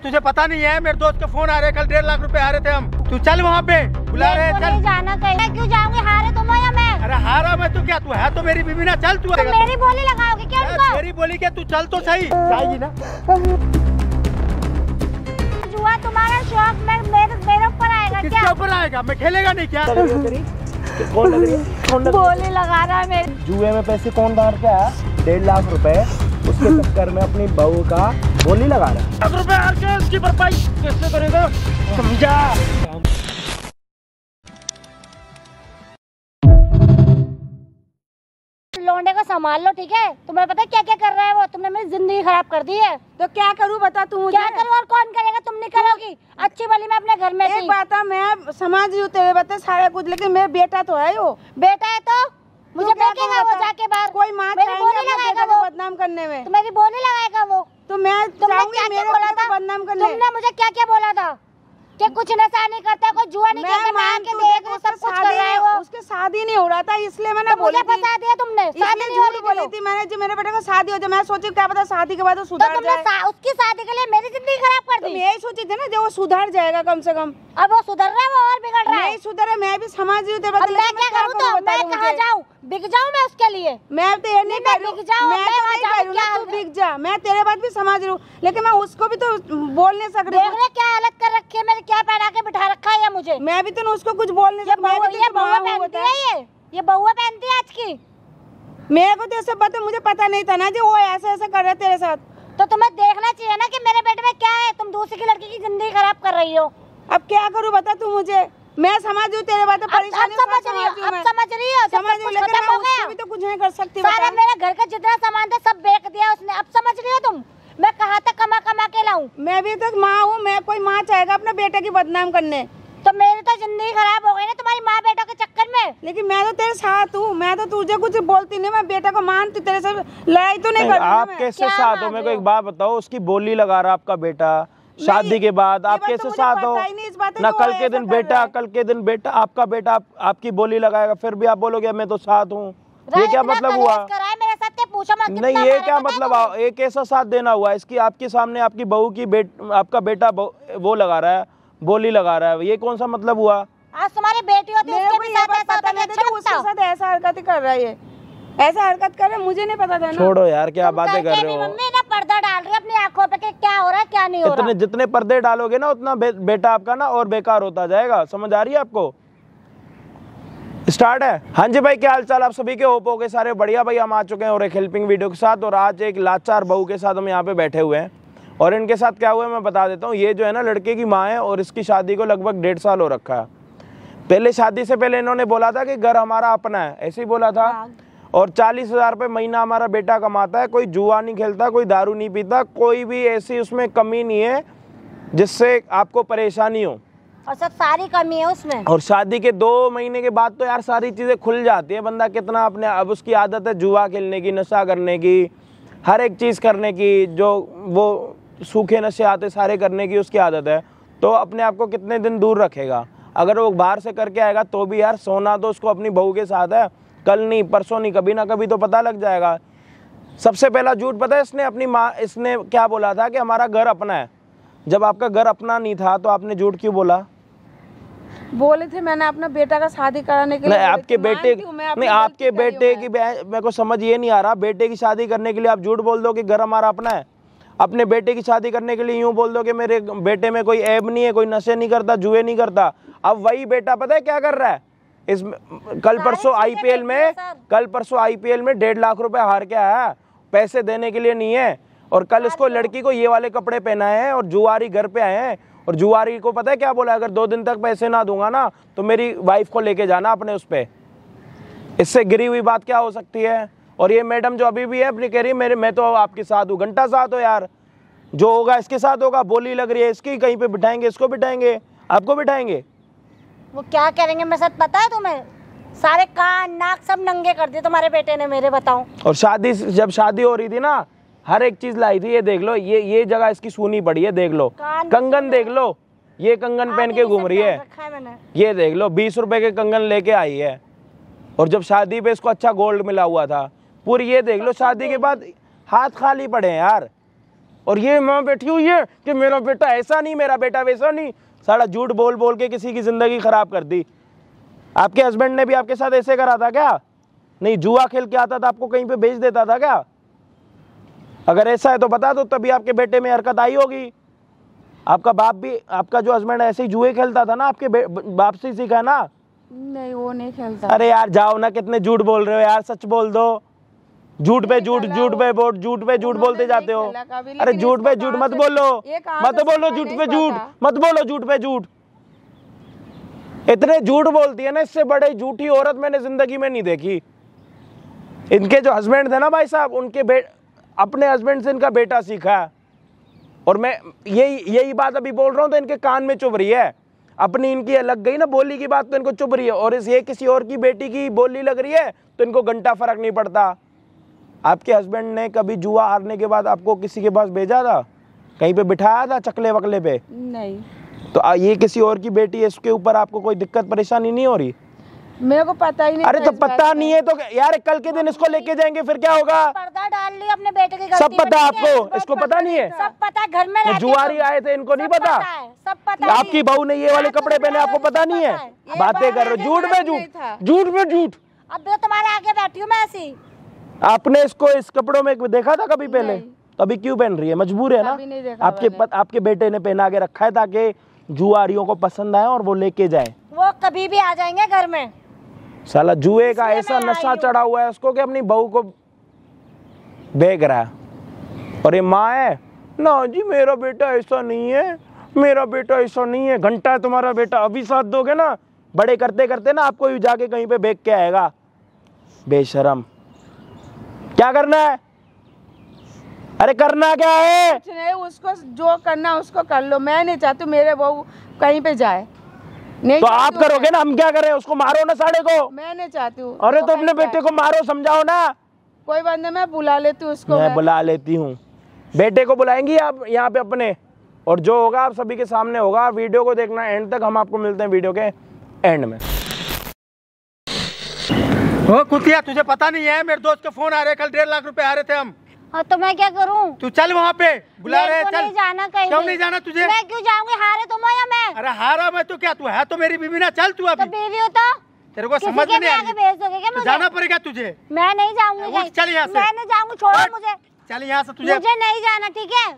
तुझे पता नहीं है? मेरे दोस्त के फोन आ रहे, कल 1.5 लाख रुपए हारे थे हम। तू चल वहाँ पे, बुला रहे। चल जाना कहीं, क्यों जाऊंगी? हारे तुम हो या मैं? अरे हारा मैं तो क्या, तू है तो मेरी बीवी ना। चल तू मेरी बोली लगाओगे क्या उनको? मेरी बोली क्या? तू चल तो सही। जाएगी ना? जुआ तुम्हारा शौक मेरे ऊपर आएगा क्या? किसके ऊपर आएगा? मैं खेलेगा नहीं क्या? कौन लग रही है? बोली लगा रहा है मेरे। जुए में पैसे कौन डाल के आया? 1.5 लाख रुपए, उसके चक्कर में अपनी बहू का बोली लगा रहा है। 1 लाख रुपए हार के उसकी भरपाई कैसे करेगा? समझा? लौंडे को संभाल लो, ठीक है? तुम्हें पता है क्या क्या कर रहा है वो? तुमने मेरी जिंदगी खराब कर दी है। तो क्या करूँ बता तू मुझे? क्या करूँ और कौन करेगा? तुम नहीं करोगी? अच्छी भली मैं अपने घर में एक बात है, मैं समझ रही हूँ तेरे बता सारा कुछ, लेकिन मेरा बेटा तो है। वो बेटा है तो मुझे देखेगा वो जाके बाहर। कोई माँ मेरी बोली लगाएगा वो बदनाम करने में। तो मेरी बोली लगाएगा वो। तो मैं तुमने क्या बोला था? बदनाम करने। तुमने मुझे क्या क्या बोला था कि कुछ नशा नहीं करता, कोई जुआ नहीं खेलता, मैं आके देख रही, सब कुछ कर रहा है वो। उसके शादी नहीं हो रहा था इसलिए मैंने बोली थी। मुझे बता दिया तुमने, शादी नहीं हो रही बोली थी मैंने जी मेरे बेटे का शादी हो जाए। मैं सोची क्या पता शादी के बाद वो सुधर जाए। तुमने उसकी शादी के लिए मेरी जिंदगी खराब कर दी। यही सोची थी ना जो वो सुधर जाएगा कम से कम। अब वो सुधर रहा है, वो और बिगड़ रहा है। नहीं सुधर, मैं भी समझ रही हूँ। मैं क्या करूँ? तो मैं कहाँ जाऊँ? बिक जाऊँ मैं उसके लिए? मैं तो ये नहीं कह रही हूँ, बिक जाऊँ, मैं तो नहीं कह रही हूँ ना तू बिक जा। मैं तेरे बात भी समझ रही हूँ, लेकिन मैं उसको भी तो बोल नहीं सक रही। देख रहे क्या हालत कर रखी है मेरे, क्या पहना के बिठा रखा है मुझे। मैं भी तो उसको कुछ बोल नहीं सकती। ये बहुआ पहनती है, ये बहुआ पहनती है आज की। मेरे को तो ये सब बातें मुझे पता नहीं था ना जी वो ऐसा ऐसा कर रहा है तेरे साथ। तो तुम्हें देखना चाहिए ना कि मेरे बेटे में क्या है। तुम दूसरी की लड़की की जिंदगी खराब कर रही हो। अब क्या करूँ बता तू मुझे? मैं समझ रही हूँ तेरे बातें, परेशानी समझ रही हो, लेकिन मैं उसको भी तो कुछ नहीं कर सकती। सारा मेरे घर का जितना सामान था सब बेच दिया उसने। अब समझ रही हो तुम? मैं कहाँ तक कमा कमा के लाऊं? मैं भी तो माँ हूँ। मैं कोई माँ चाहेगा अपने बेटे की बदनाम करने? तो मेरी तो जिंदगी खराब हो गई ना तुम्हारी माँ बेटा के चक्कर में। लेकिन मैं तो तेरे साथ हूँ, मैं तो तुझे कुछ बोलती नहीं। मैं बेटा को मानती, तेरे से लड़ाई तो नहीं करती। आप कैसे साथ हो? मेरे को एक बात बताओ, उसकी बोली लगा रहा आपका बेटा शादी के बाद, आप कैसे साथ हो? ना कल के दिन बेटा आपका बेटा आपकी बोली लगाएगा, फिर भी आप बोलोगे मैं तो साथ हूँ। ये क्या मतलब हुआ? मेरे साथ पूछो मत। नहीं ये क्या मतलब? एक ऐसा साथ देना हुआ इसकी आपके सामने, आपकी बहू की आपका बेटा वो लगा रहा है, बोली लगा रहा है, ये कौन सा मतलब हुआ? आज तुम्हारी बेटी होती है, उसके भी साथ ऐसा होता है, अच्छा उसके साथ ऐसा हरकत कर रहा है, ऐसा हरकत कर रहा है, मुझे नहीं पता था ना। छोड़ो यार, क्या बातें कर रहे हो? मम्मी ना पर्दा डाल रही है अपनी आंखों पे कि क्या हो रहा है क्या नहीं हो रहा। जितने पर्दे डालोगे ना उतना बेटा आपका ना और बेकार होता जाएगा। समझ आ रही है आपको? स्टार्ट है। हाँ जी भाई, क्या हाल चाल आप सभी के? होप हो गए सारे बढ़िया। भाई हम आ चुके हैं और एक हेल्पिंग वीडियो के साथ, और आज एक लाचार बहू के साथ हम यहाँ पे बैठे हुए हैं। और इनके साथ क्या हुआ है मैं बता देता हूँ। ये जो है ना लड़के की माँ है और इसकी शादी को लगभग 1.5 साल हो रखा है। पहले शादी से पहले इन्होंने बोला था कि घर हमारा अपना है, ऐसे ही बोला था। और 40,000 रुपये महीना हमारा बेटा कमाता है, कोई जुआ नहीं खेलता, कोई दारू नहीं पीता, कोई भी ऐसी उसमें कमी नहीं है जिससे आपको परेशानी हो। और सब सारी कमी है उसमें। और शादी के 2 महीने के बाद तो यार सारी चीज़ें खुल जाती है। बंदा कितना अपने, अब उसकी आदत है जुआ खेलने की, नशा करने की, हर एक चीज़ करने की, जो वो सूखे नशे आते सारे करने की उसकी आदत है। तो अपने आप को कितने दिन दूर रखेगा? अगर वो बाहर से करके आएगा तो भी यार सोना तो उसको अपनी बहू के साथ है, कल नहीं परसों नहीं, कभी ना कभी तो पता लग जाएगा। सबसे पहला झूठ पता है इसने अपनी माँ, इसने क्या बोला था कि हमारा घर अपना है। जब आपका घर अपना नहीं था तो आपने झूठ क्यों बोला? बोले थे मैंने अपना बेटा का शादी कराने के लिए। नहीं आपके बेटे नहीं, आपके बेटे की, मेरे को समझ ये नहीं आ रहा। बेटे की शादी करने के लिए आप झूठ बोल दो कि घर हमारा अपना है। अपने बेटे की शादी करने के लिए यूं बोल दो कि मेरे बेटे में कोई ऐब नहीं है, कोई नशे नहीं करता, जुए नहीं करता। अब वही बेटा पता है क्या कर रहा है? इस कल परसों आईपीएल में 1.5 लाख रुपए हार के आया, पैसे देने के लिए नहीं है। और कल इसको लड़की को ये वाले कपड़े पहनाए हैं और जुआरी घर पे आए हैं। और जुआरी को पता है क्या बोला? अगर 2 दिन तक पैसे ना दूंगा ना तो मेरी वाइफ को लेके जाना अपने उस पे। इससे गिरी हुई बात क्या हो सकती है? और ये मैडम जो अभी भी है अपनी कह रही है मैं तो आपके साथ हूँ। घंटा साथ हो यार, जो होगा इसके साथ होगा। बोली लग रही है इसकी, कहीं पे बिठाएंगे इसको, बिठाएंगे आपको, बिठाएंगे। वो क्या करेंगे मैं सच पता है तुम्हें? सारे कान नाक सब नंगे कर दिए तुम्हारे बेटे ने मेरे, बताऊं। और जब शादी हो रही थी ना हर एक चीज लाई थी। ये देख लो, ये जगह इसकी सूनी पड़ी है, देख लो। कंगन देख लो, ये कंगन पहन के घूम रही है। ये देख लो 20 रुपए के कंगन लेके आई है। और जब शादी पे इसको अच्छा गोल्ड मिला हुआ था। पूरी ये देख लो शादी के बाद हाथ खाली पड़े हैं यार। और ये माँ बैठी हुई है कि मेरा बेटा ऐसा नहीं, मेरा बेटा वैसा नहीं। सारा झूठ बोल बोल के किसी की जिंदगी खराब कर दी। आपके हस्बैंड ने भी आपके साथ ऐसे करा था क्या? नहीं, जुआ खेल के आता था, आपको कहीं पे भेज देता था क्या? अगर ऐसा है तो बता दो, तभी आपके बेटे में हरकत आई होगी। आपका बाप भी, आपका जो हस्बैंड ऐसे ही जुए खेलता था ना, आपके बाप से सीखा ना? नहीं, वो नहीं खेलता। अरे यार जाओ ना, कितने झूठ बोल रहे हो यार, सच बोल दो। झूठ पे झूठ, झूठ पे बोट, झूठ पे झूठ बोलते जाते हो। अरे झूठ पे झूठ मत बोलो, मत बोलो झूठ पे झूठ, मत बोलो झूठ पे झूठ। इतने झूठ बोलती है ना, इससे बड़े झूठी औरत मैंने जिंदगी में नहीं देखी। इनके जो हस्बैंड थे ना भाई साहब, उनके अपने हस्बैंड से इनका बेटा सीखा है। और मैं यही बात अभी बोल रहा हूँ तो इनके कान में चुभ रही है। अपनी इनकी लग गई ना बोली की बात तो इनको चुभ रही है, और ये किसी और की बेटी की बोली लग रही है तो इनको घंटा फर्क नहीं पड़ता। आपके हस्बैंड ने कभी जुआ हारने के बाद आपको किसी के पास भेजा था, कहीं पे बिठाया था चकले वकले पे? नहीं। तो ये किसी और की बेटी है, इसके ऊपर आपको कोई दिक्कत परेशानी नहीं हो रही? मेरे को पता ही नहीं। अरे तो पता नहीं है तो यार कल के दिन इसको लेके जाएंगे फिर क्या होगा? पर्दा डाल लिया अपने बेटे की, सब पता है आपको, इसको पता नहीं है? सब पता है, घर में रहते जुआरी आए थे, इनको नहीं पता? सब पता है। आपकी बहू ने ये वाले कपड़े पहने, आपको पता नहीं है? बातें कर रहे हो, झूठ पे झूठ, झूठ पे झूठ। अब तो तुम्हारे आगे बैठी हूँ मैं ऐसी। आपने इसको इस कपड़ों में देखा था कभी पहले? तो अभी क्यों पहन रही है? मजबूर है ना? आपके बेटे ने पहना के रखा है ताकि जुआरियों को पसंद आए और वो लेके जाए। वो कभी भी आ जाएंगे घर में। साला जुए का ऐसा नशा चढ़ा हुआ है उसको कि अपनी बहू को देख रहा है। और ये माँ है ना, जी मेरा बेटा ऐसा नहीं है, मेरा बेटा ऐसा नहीं है। घंटा है तुम्हारा बेटा, अभी साथ दोगे ना, बड़े करते करते ना आपको जाके कहीं पे बेच के आएगा। बेशरम। क्या करना है? अरे करना क्या है? कुछ नहीं, उसको जो करना उसको कर लो। मैं नहीं चाहती मेरे बहू कहीं पे जाए। नहीं तो आप करोगे ना, हम क्या करें? उसको मारो ना साड़े को। मैं नहीं चाहती हूँ। अरे तो अपने बेटे को मारो, समझाओ ना। कोई बात नहीं, मैं बुला लेती हूँ उसको। मैं बुला लेती हूँ। बेटे को बुलाएंगी आप यहाँ पे अपने, और जो होगा आप सभी के सामने होगा। वीडियो को देखना एंड तक, हम आपको मिलते हैं वीडियो के एंड में। ओ कुतिया, तुझे पता नहीं है मेरे दोस्त के फोन आ रहे, कल 1.5 लाख रुपए आ रहे थे हम। हाँ तो मैं क्या करूँ? तू चल वहाँ पे, बुला रहे हैं, चल। नहीं जाना कहीं। क्यों नहीं जाना तुझे? मैं क्यों जाऊंगी? हारे तुम हो या मैं? अरे हारा मैं तो क्या, तू है तो मेरी बीवी ना, चल तू अभी। तो बीवी हो तो तेरे को समझ में नहीं आ रही? भेज दोगे क्या तो मुझे? जाना पड़ेगा तुझे। मैं नहीं जाऊंगी कहीं। चल यहाँ से। मैं नहीं जाऊंगी, छोड़ो मुझे। चल यहाँ से। तुझे नहीं जाना, ठीक है?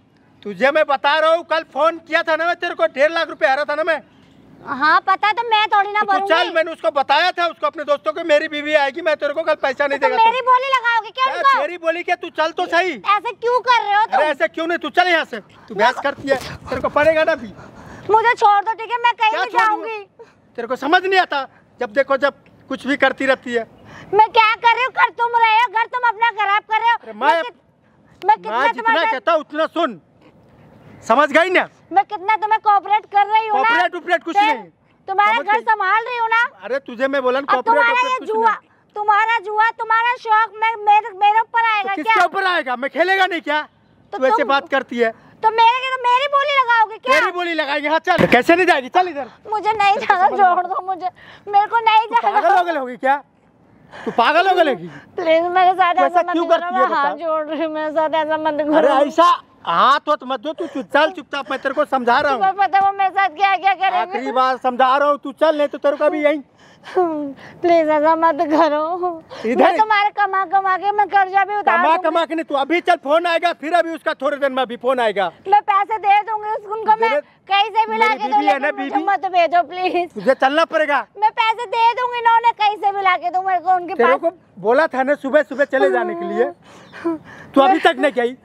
तुझे मैं बता रहा हूँ, कल फोन किया था ना मैं तेरे को, 1.5 लाख रुपए आ रहा था ना मैं। हाँ पता, तो मैं थोड़ी ना तो चल, मैंने उसको बताया था, उसको अपने दोस्तों को, मेरी बीवी आएगी, मैं तेरे को कल पैसा नहीं देगा। मेरी बोली लगाओगे क्या उनको? मेरी बोली क्या? तू चल तो सही। ऐसे क्यों कर रहे हो तुम? अरे ऐसे क्यों नहीं, तू चल यहाँ से। तू बहस करती है, तेरे को पड़ेगा ना भी। मुझे छोड़ दो, ठीक है? मैं कहीं नहीं जाऊंगी। तेरे को समझ नहीं आता? जब देखो जब कुछ भी करती रहती है। मैं क्या कर रही हूँ? कर तुम रहे हो, घर तुम अपना खराब कर रहे हो। मैं कितना जितना कहता उतना सुन, समझ गई ना? मैं कितना तुम्हें कोऑपरेट कर रही हूँ ना? कोऑपरेट कुछ नहीं, तुम्हारा घर संभाल रही हूँ ना। अरे तुझे मैं बोला तुम्हारा जुआ, तुम्हारा शौक मेरे ऊपर आएगा क्या? किसके ऊपर आएगा? मैं खेलेगा नहीं क्या? तू ऐसे बात करती है तो मेरी बोली लगाओगे क्या? मेरी बोली लगाएंगे? हाँ चल। कैसे नहीं जाएगी? चल इधर। मुझे नहीं जाना, छोड़ दो मुझे, मेरे को नहीं जाना। पागल होगी क्या? तू पागल हो गई? प्लीज मेरे साथ ऐसा मत क्यों करो, करती है? मैं हाथ जोड़ रही हूँ, मेरे साथ ऐसा मत करो। अरे ऐसा हाथ तो मत दो, तू चल चुपचाप, मैं तेरे को समझा रहा हूँ। तुम्हें पता है वो मेरे साथ क्या क्या करेंगे? आखिरी बार समझा रहा हूँ, तू चल, नहीं तो तेरे को भी यहीं। प्लीज ऐसा मत करो। इधर तुम्हारे कमा के मैं कर्जा भी उतार कमा के नहीं, तू अभी चल, फोन आएगा, फिर अभी उसका थोड़े दिन में अभी फोन आएगा। मैं पैसे दे दूंगी उनको, मैं कहीं से भी लाके दूं, लेकिन मुझे मत भेजो प्लीज। तुझे चलना पड़ेगा। मैं पैसे दे दूंगी ना उन्हें, कहीं से भी लाके दूं मेरे को उनके तेरे पास। को बोला था ना सुबह सुबह चले जाने के लिए, तू अभी तक नहीं गई।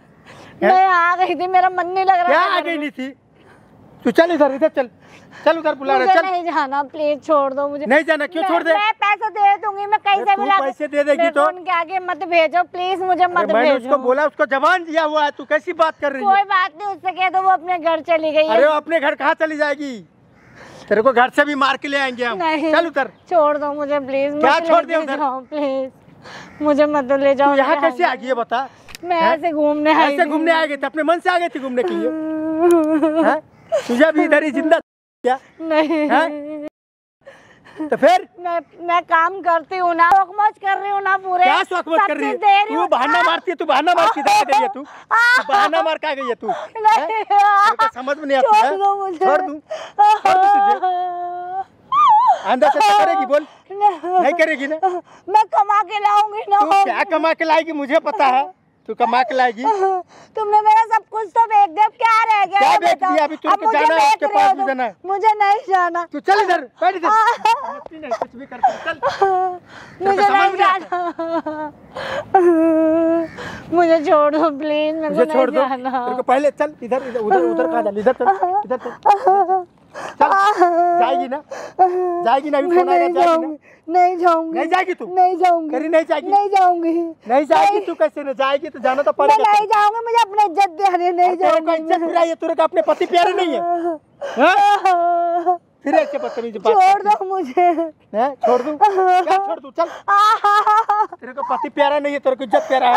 मैं आ गई थी, मेरा मन नहीं लग रहा। क्या आ गई नहीं थी? तू चल इधर, इधर चल, चल उधर बुला रहा, चल। नहीं जाना, प्लीज छोड़ दो मुझे। नहीं जाना? क्यों छोड़ दे? मैं पैसे दे दूंगी, मैं कहीं से भी लाके। पैसे दे देगी तो उनके आगे मत भेजो प्लीज, मुझे मत भेजो। मैंने उसको बोला, उसको जबान दिया हुआ है, तू कैसी बात कर रही है? कोई बात नहीं, उससे कह दो वो अपने घर चली गई है। अरे वो अपने घर कहाँ चली जाएगी? तेरे को घर से भी मार के ले आएंगे हम। चल उधर, छोड़ दो मुझे प्लीज। क्या छोड़ दे उधर? प्लीज मुझे मत ले जाओ। यहाँ कैसे आ गई है बता? मैं ऐसे घूमने आई। ऐसे घूमने आ गए थे? अपने मन से आ गई थी घूमने के लिए? तुझे भी इधर ही जिंदा क्या? नहीं। तो फिर मैं काम करती हूँ ना, शौक मौज कर रही हूँ ना पूरे। क्या शौक मौज कर रही है? तू बहाना मारती है, तू बहाना मार के गई है, तू बहाना मार के गई है तू। समझ में नहीं आता है। छोड़ दूं तुझे? अंदर से करेगी बोल? नहीं करेगी ना? मैं कमा के लाऊंगी ना। तू क्या कमा के लाएगी मुझे पता है, तू कमा के लाएगी। तुमने मेरा सब कुछ तो बेच दिया, क्या रह गया? क्या बेच दिया? अभी तुझे जाना है, उसके पास भी जाना है। मुझे नहीं जाना। तू चल इधर, बैठ इधर। कुछ भी करती चल। मुझे नहीं जाना। मुझे छोड़ दो प्लीज, मुझे छोड़ दो। तेरे को पहले चल इधर, उधर कहाँ जा? इधर चल, इधर चल। जाएगी ना? जाएगी ना? अभी फोन आएगा, जाएगी ना? नहीं जाऊंगी। नहीं जाएगी तू? नहीं जाऊंगी। करी नहीं जाएगी? नहीं जाऊंगी। नहीं जाएगी तू? कैसे नहीं जाएगी? तो जाना तो पड़ेगा। नहीं जाऊंगी, मुझे अपनी इज्जत प्यारी नहीं जाऊंगी। इज्जत बुराई है, तेरे का अपने पति प्यारे नहीं है? फिर ऐसे बदतमीजी बात छोड़ दो मुझे। छोड़ दूं? क्या छोड़ दूं? चल। तेरे को पति प्यारा नहीं है, तेरे को इज्जत प्यारा है।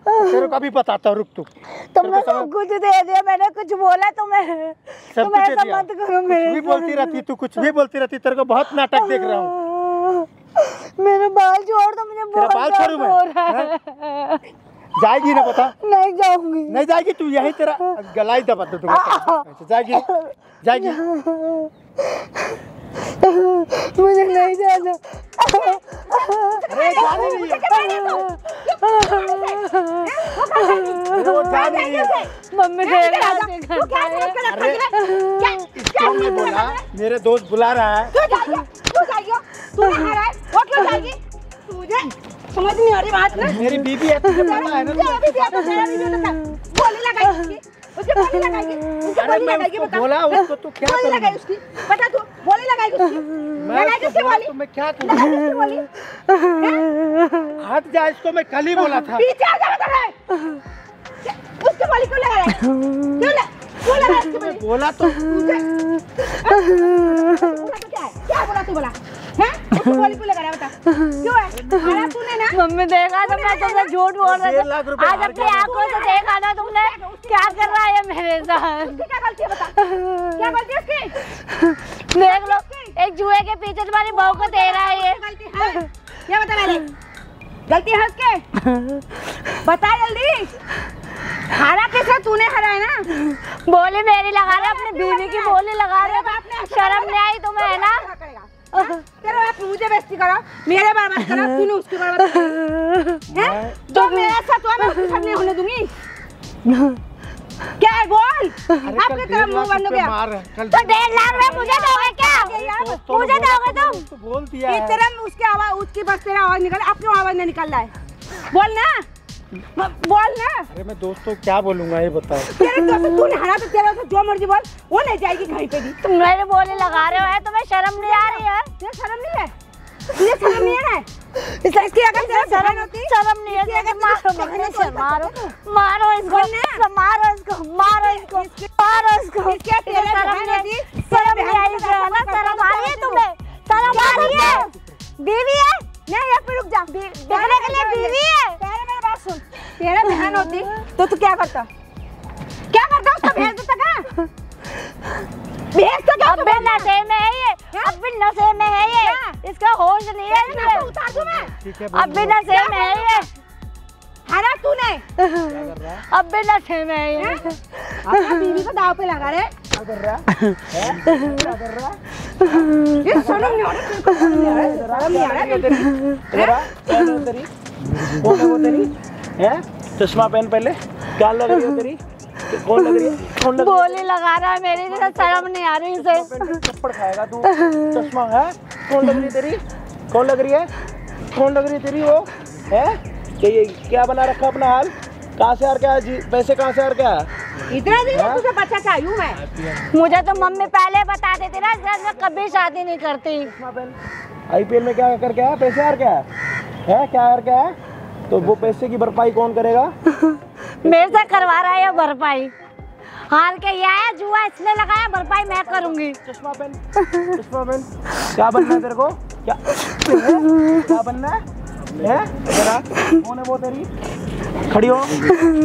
तेरे को अभी बताता हूँ, रुक तू। तुमने सब कुछ दे दिया, मैंने कुछ बोला तुम्हें? तुम ऐसा मत करो मेरे। कुछ भी बोलती रहती तू, कुछ भी बोलती रहती। तेरे को बहुत नाटक देख रहा हूँ। मेरे बाल छोड़ दो, मुझे बहुत बाल छोड़ू मैं? जाएगी ना बता? नहीं जाऊंगी। नहीं जाएगी तू? यही तेरा गला ही दबा दूंगा। जाएगी? जाएगी? मुझे नहीं जाना। अरे जाने नहीं है। वो जाने नहीं है। मम्मी अरे इसको मैं बोला, मेरे दोस्त बुला रहा है। समझ नहीं आ रही बात ना। मेरी बीबी है, तुझे पता है ना? बोली लगाएगी उसके, बोली लगाएगी उसके, बोली लगाएगी। बता बोला उसको, तू क्या बोली लगाएगी उसकी? बता तू, बोली लगाएगी उसकी? लगाएगी उसकी बोली? मैं क्या करूं? बोली हट जा, इसको मैं कल ही बोला था। पीछे आ जा रहा है। उसके बोली क्यों लगाया? क्यों लगाया उसके बोली? बोला तो क्या बोला तू? बोला है उसको बोली क्यों लगा रहा है? बता क्यों है? अरे तूने ना मम्मी देखा तो मैं तुमसे झूठ बोल रहा था। आज अपनी आंखों से देखा ना तुमने क्या कर रहा है मेरे साथ। क्या गलती है? बता क्या गलती है उसकी? देख लो, एक जुए के पीछे तुम्हारी बहू को दे रहा है ये। गलती है क्या? बता पहले, गलती है उसके? बता जल्दी। हारा किसे? तूने हरा है ना? बोली मेरी लगा रहे, अपनी बीवी की बोली लगा रहे। शर्म नहीं आई तुम्हें है ना? तेरे बाप मुझे बेइज्जती करा, मेरे बर्बाद करा, तूने उसकी बर्बाद करा। तो मेरा साथ हुआ, मैं उसके साथ नहीं होने दूंगी। क्या है बोल? आपने तेरा मुंह बंद हो गया। तो 1.5 लाख रुपए मुझे दोगे क्या? मुझे दोगे तुम? बोल दिया ये तेरा उसकी आवाज, उसकी बस तेरा आवाज निकल, अपनी आवाज नहीं निकल रहा है। बोल ना, बोल ना। अरे मैं दोस्तों क्या बोलूंगा ये बताओ। तेरे दोस्त तूने हरा तो तेरा जो मर्जी बोल, वो नहीं जाएगी कहीं पे भी। तुम मेरे बोली लगा रहे हो, है तुम्हें शर्म नहीं आ रही है? तुझे शर्म नहीं है? तुझे शर्म नहीं है ना? इसकी अगर तेरा शर्म होती, शर्म नहीं है? मारो बहने से, मारो मारो इसको, मारो इसको, मारो इसको, मारो इसको। इसके तेरे शर्म नहीं आई, शर्म नहीं आई, शर्म आ रही है तुम्हें? शर्म आ रही है? बीवी है? नहीं एक मिनट रुक जा। देखने के लिए बीवी है? पहले मेरी बात सुन, तेरा बहन होती तो तू क्या करता? क्या करता? उसको भेज देता क्या? भेज तो क्या? अब भी नशे में है ये, अब भी नशे में है ये, इसका होश नहीं है इसमें। उतार दूं मैं? अब भी नशे में है ये, हरा तूने, अब भी नशे में है ये। अपना बीवी को दाव पे लगा रहे। क्या कर रहा है? ये शर्म नहीं आ रहा? शर्म नहीं आ रहा? शर्म नहीं आ रहा? चश्मा पहन पहले। क्या लग रही है तेरी? कौन लग रही है? कौन लग रही बोली लगा रहा है मेरी, जैसे शर्म नहीं आ रही इसे। है? थप्पड़ खाएगा तू। चश्मा है? कौन लग रही है तेरी? कौन लग रही है? कौन लग रही है तेरी? वो है ये क्या बना रखा अपना हाल? कहाँ से आ क्या जी? पैसे कहाँ से आ क्या? इतना दिन तुझे बच्चा चाहिए मैं? मुझे तो मम्मी पहले बता देती ना, मैं कभी शादी नहीं करती। IPL में क्या करके आया? पैसे आ क्या है? क्या करके आया? तो वो पैसे की भरपाई कौन करेगा? मेरे से करवा रहा है भरपाई। हाल के ये आया, जुआ इसने लगाया, भरपाई मैं करूंगी। चश्मा पहन, चश्मा पहन। क्या बनना है तेरे को? क्या बनना है? तेरा कौन है वो तेरी? खड़ी हो,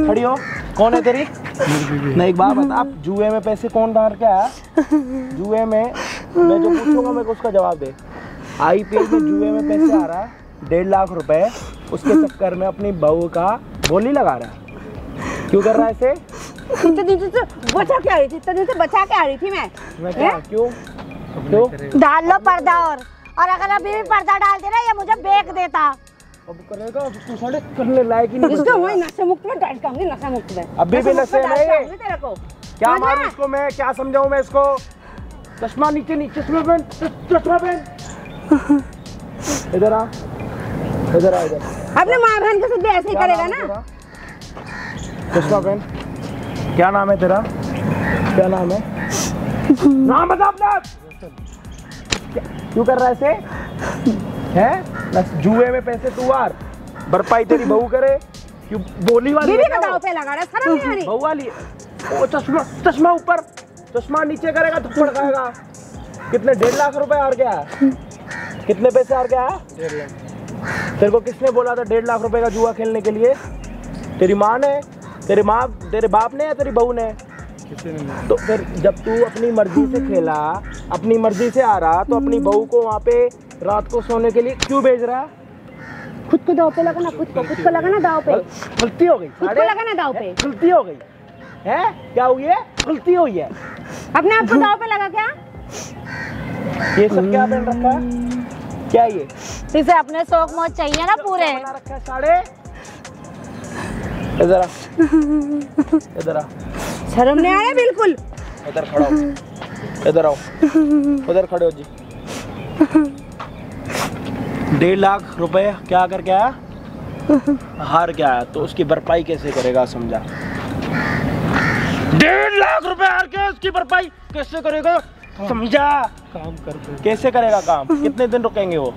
खड़ी हो। कौन है तेरी? नहीं एक बात बता, आप जुए में पैसे कौन डाल के आया? जुए में मैं जो पूछूंगा मेरे को उसका जवाब दे। IPL में जुए में पैसे आ रहा है 1.5 लाख रुपए, उसके चक्कर में अपनी बहू का बोली लगा रहा है। क्यों कर रहा है ऐसे? इतने दिन से बचा के आ रही थी, इतने दिन से बचा के आ रही थी मैं क्या? क्यों डाल लो पर्दा। और अगर अभी भी पर्दा डालते ना ये मुझे बेच देता। अब करेगा तू साढ़े करने लायक ही नहीं इसको वही नशे मुक्त में डाल दूंगी, नशा मुक्त में। अभी भी नशे में है। तेरे को क्या मारूं इसको मैं? क्या समझाऊं मैं इसको? चश्मा नीचे नीचे, चश्मा पहन, चश्मा पहन। इधर आ, इधर आ, इधर। अपने माँ बहन के साथ भी ऐसे ही करेगा ना? चश्मा पहन। क्या नाम है तेरा? क्या नाम है? नाम बता अपना। क्यों कर रहा है ऐसे? है जुए में पैसे तू आर भरपाई तेरी बहू करे। क्यों बोली वाली बीवी का दाव पे लगा रहा है, शर्म नहीं आ रही? बहू वाली ओ चश्मा ऊपर, चश्मा नीचे करेगा तो थप्पड़ खाएगा। कितने 1.5 लाख रुपए हार गया? कितने पैसे हार गया? 1.5 लाख। तेरे को किसने बोला था 1.5 लाख रुपए का जुआ खेलने के लिए? तेरी माँ ने, तेरे बाप ने या तेरी बहू ने? तो फिर जब तू अपनी मर्जी से खेला, अपनी मर्जी से आ रहा, तो अपनी बहू को वहाँ पे रात को सोने के लिए क्यों भेज रहा? खुद को दाव पे लगाना, खुद को लगाना दाव पे। गलती हो गई, खुद को लगाना दाव पे। गलती हो गई है? क्या हुई है? गलती हुई है। अपने आप को दाव पे लगा क्या? ये सब क्या पहन रखा है? क्या ये? इसे अपने शौक मौज चाहिए ना पूरे। बना रखा है साड़े। इधर आ, इधर आ। शर्म नहीं आ रहा बिल्कुल? इधर खड़ा हो, इधर आओ, उधर खड़े हो जी। 1.5 लाख रुपए क्या करके आया? हार के आया, तो उसकी भरपाई कैसे करेगा? समझा? 1.5 लाख रुपए हार के उसकी भरपाई कैसे करेगा? समझा? काम कर कैसे करेगा काम? कितने दिन रुकेंगे वो?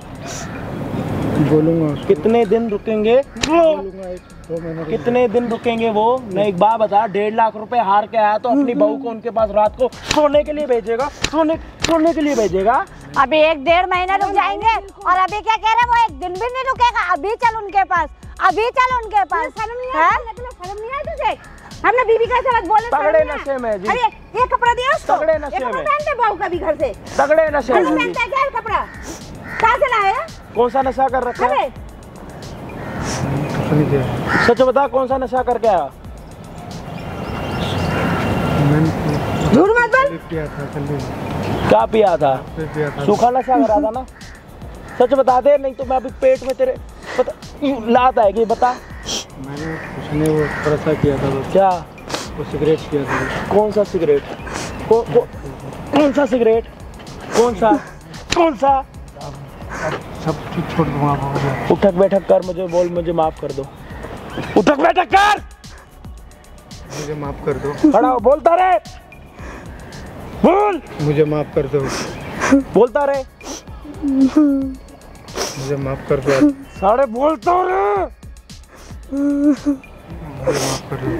बोलूंगा। कितने दिन रुकेंगे वो? 2 महीने। कितने दिन रुकेंगे वो? मैं एक बात बता, 1.5 लाख रुपए हार के आया तो अपनी बहू को उनके पास रात को सोने के लिए भेजेगा? सोने के लिए भेजेगा? अभी 1-1.5 महीना रुक जाएंगे। और अभी क्या कह रहे हैं, वो एक दिन भी नहीं रुकेगा। अभी चल उनके पास, अभी चल उनके पास। शर्म नहीं आ रही? शर्म नहीं आ तुझे? हमने बीवी का ऐसे मत बोले। तगड़े नशे में जी। अरे ये कपड़ा दिया उसको? तगड़े नशे में। पहनते बहू का भी घर से। तगड़े नशे में। पहनता है क्या कपड़ा? कहाँ से लाया? कौन सा नशा कर रखा है? सच बता, कौन सा नशा करके आया? झूठ मत बोल। क्या पिया था? सूखा नशा करा था ना? सच बता दे, नहीं तो मैं अभी पेट में तेरे लात आएगी। बता। मैंने उसने वो प्रसा किया था। क्या? वो सिगरेट किया था। कौन सा सिगरेट? कौन सा सिगरेट? कौन सा? सब कुछ छोड़ दूंगा। उठक बैठक कर, मुझे बोल, मुझे माफ कर दो। उठक बैठक कर, मुझे माफ कर दो। खड़ा हो, बोलता रहे, बोल। मुझे माफ कर दो। बोलता रहे, मुझे माफ कर दो। सारे बोलता रहे। मुझे माफ कर दो।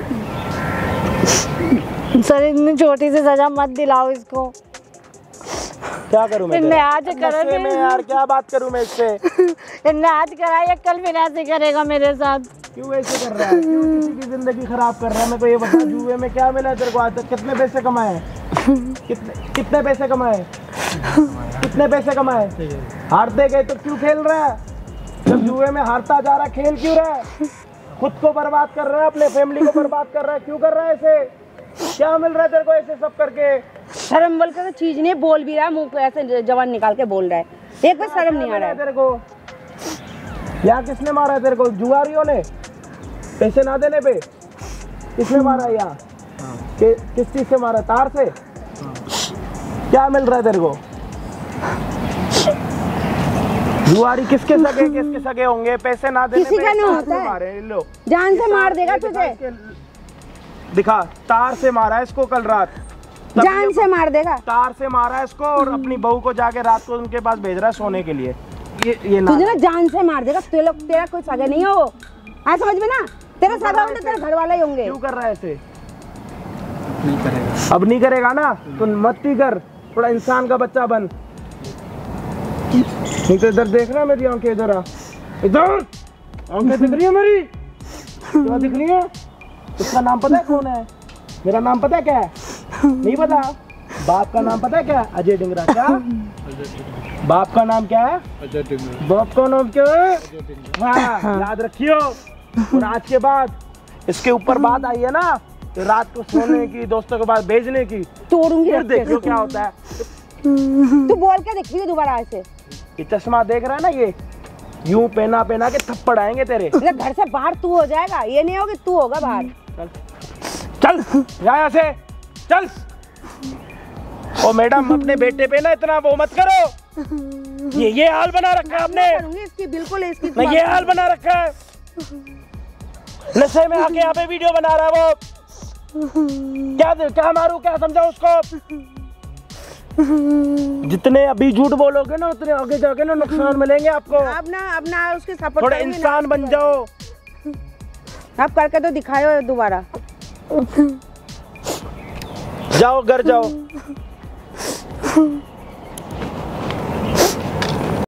सर इतनी छोटी सी सजा मत दिलाओ इसको। क्या करूं मैं? इनने आज करा नशे में यार, क्या बात करूं मैं इससे? इनने आज करा, ये कल फिर ऐसे करेगा मेरे साथ। क्यों ऐसे कर रहा है? क्यों किसी की जिंदगी खराब कर रहा है? मेरे को ये बता, जुए में क्या मिला तेरे को आज तक? कितने पैसे कमाए? कितने पैसे कमाए? कितने पैसे कमाए? हारते गए तो क्यों खेल रहा है? जब जुए में हारता जा रहा है, खेल क्यों रहा है? खुद को बर्बाद कर रहा है, अपने फैमिली को बर्बाद कर रहा है। क्यों कर रहा है ऐसे? क्या मिल रहा है तेरे को ऐसे सब करके? शर्म बोल कर चीज नहीं बोल भी रहा है, मुंह पे ऐसे जवान निकाल के बोल रहा है। एक बार शर्म नहीं आ रहा है तेरे को? या किसने मारा है तेरे को? जुआरियों ने पैसे ना देने पे? किसने मारा है? यहाँ किस चीज से मारा? तार से? क्या मिल रहा है तेरे को? जुआरी किसके सगे होंगे? पैसे ना देने किसी पे का नहीं तार होता से है। मारे लो। जान से मार देगा तुझे। दिखा, तार से मारा है इसको कल रात। जान से मार देगा। तार से मारा है इसको और अपनी बहू को जाके रात को उनके पास भेज रहा है सोने के लिए। ये ना तुझे ना जान से मार देगा। तेरा कोई सगा नहीं है वो, आज समझ में ना? तेरा सगा होंगे, तेरे घर वाले होंगे। क्यों कर रहा है ऐसे? नहीं करेगा। अब नहीं करेगा ना? तो मत ही कर, थोड़ा इंसान का बच्चा बन। नहीं तो इधर देखना, मेरी आंखें इधर आ, इधर आंखें दिख रही है मेरी? क्या दिख रही है? उसका नाम पता है कौन है? मेरा नाम पता है क्या है? नहीं पता? बाप का नाम पता है क्या? अजय डिंगरा। क्या बाप का नाम क्या है? अजय डिंगरा। बाप का नाम क्या है? हाँ, याद रखियो। और आज के बाद इसके ऊपर बात आई है ना तो रात को सोने की, दोस्तों के पास भेजने की, तोड़ूंगी। फिर देखियो क्या होता है। तू बोल के देखियो दोबारा ऐसे। ये चश्मा देख रहा है ना, ये यूं पहना पहना के थप्पड़ आएंगे तेरे। घर से बाहर तू हो जाएगा, ये नहीं होगी तू होगा बाहर। चल यहाँ से चल। ओ मैडम, अपने बेटे पे ना इतना वो मत करो। ये हाल बना रखा है आपने। करूंगी इसकी, बिल्कुल इसकी। नहीं, ये हाल बना रखा है। नशे में आके यहाँ पे वीडियो बना रहा है वो। क्या मारूं, क्या समझाऊं उसको? जितने अभी झूठ बोलोगे ना उतने आगे जाके ना नुकसान मिलेंगे आपको। अब ना उसके सपोर्ट थोड़ा इंसान बन जाओ। अब करके तो दिखाओ दोबारा। जाओ घर जाओ।